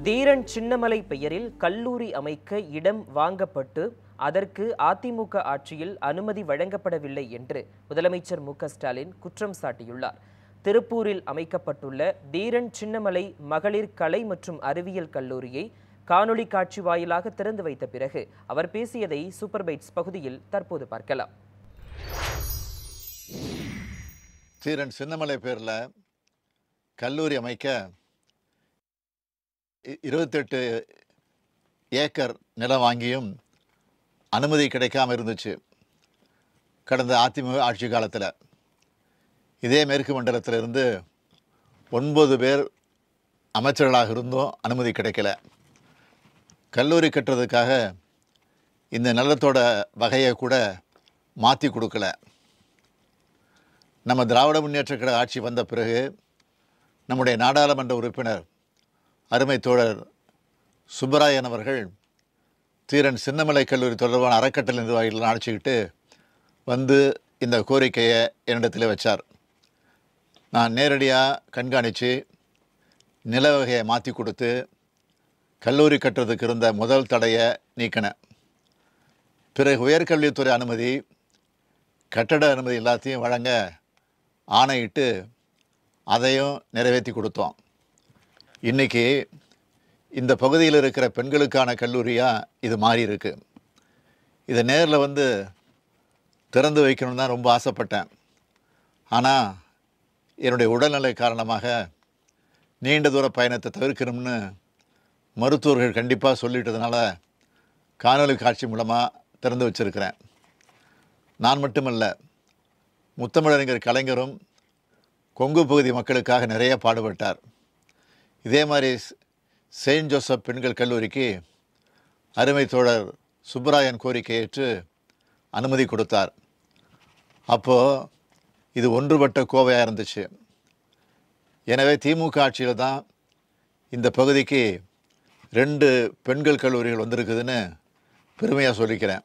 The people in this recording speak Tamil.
தீரன் சின்னமலை பெயரில் கல்லூரி அமைக்க இடம் வாங்கப்பட்டு அதற்கு அதிமுக ஆட்சியில் அனுமதி வழங்கப்படவில்லை என்று முதலமைச்சர் மு.க.ஸ்டாலின் குற்றம் சாட்டியுள்ளார். திருப்பூரில் அமைக்கப்பட்டுள்ள தீரன் சின்னமலை மகளிர் கலை மற்றும் அறிவியல் கல்லூரியை காணொலி காட்சி வாயிலாக திறந்து வைத்த பிறகு அவர் பேசியதை சூப்பர் பைட்ஸ் பகுதியில் தற்போது பார்க்கலாம். தீரன் சின்னமலை பேரில் கல்லூரி அமைக்க 28 ஏக்கர் நிலம் வாங்கியும் அனுமதி கிடைக்காமல் இருந்துச்சு. கடந்த அதிமுக ஆட்சி காலத்தில் இதே மேற்கு மண்டலத்திலிருந்து 9 பேர் அமைச்சர்களாக இருந்தும் அனுமதி கிடைக்கல. கல்லூரி கட்டுறதுக்காக இந்த நிலத்தோட வகையை கூட மாற்றி கொடுக்கல. நம்ம திராவிட முன்னேற்றக் கழக ஆட்சி வந்த பிறகு நம்முடைய நாடாளுமன்ற உறுப்பினர் அருமை தோழர் சுப்பராயன் அவர்கள் தீரன் சின்னமலை கல்லூரி தொடர்பான அறக்கட்டளை நிர்வாகிகள் அழைச்சிக்கிட்டு வந்து இந்த கோரிக்கையை என்னிடத்தில் வச்சார். நான் நேரடியாக கண்காணித்து நில வகையை மாற்றி கொடுத்து கல்லூரி கட்டுறதுக்கு இருந்த முதல் தடையை நீக்கினேன். பிறகு உயர்கல்வித்துறை அனுமதி, கட்டட அனுமதி எல்லாத்தையும் வழங்க ஆணையிட்டு அதையும் நிறைவேற்றி கொடுத்தோம். இன்றைக்கி இந்த பகுதியில் இருக்கிற பெண்களுக்கான கல்லூரியாக இது மாறி இருக்கு. இதை நேரில் வந்து திறந்து வைக்கணும்னு தான் ரொம்ப ஆசைப்பட்டேன். ஆனால் என்னுடைய உடல்நிலை காரணமாக நீண்ட தூர பயணத்தை தவிர்க்கணும்னு மருத்துவர்கள் கண்டிப்பாக சொல்லிட்டதுனால காணொலி காட்சி மூலமாக திறந்து வச்சுருக்கிறேன். நான் மட்டுமல்ல, முத்தமிழறிஞர் கலைஞரும் கொங்கு பகுதி மக்களுக்காக நிறைய பாடுபட்டார். இதே மாதிரி செயின்ட் ஜோசப் பெண்கள் கல்லூரிக்கு அருமை தோழர் சுப்பராயன் கோரிக்கை ஏற்று அனுமதி கொடுத்தார். அப்போது இது ஒன்றுபட்ட கோவையாக இருந்துச்சு. எனவே திமுக ஆட்சியில் தான் இந்த பகுதிக்கு 2 பெண்கள் கல்லூரிகள் வந்திருக்குதுன்னு பெருமையாக சொல்லிக்கிறேன்.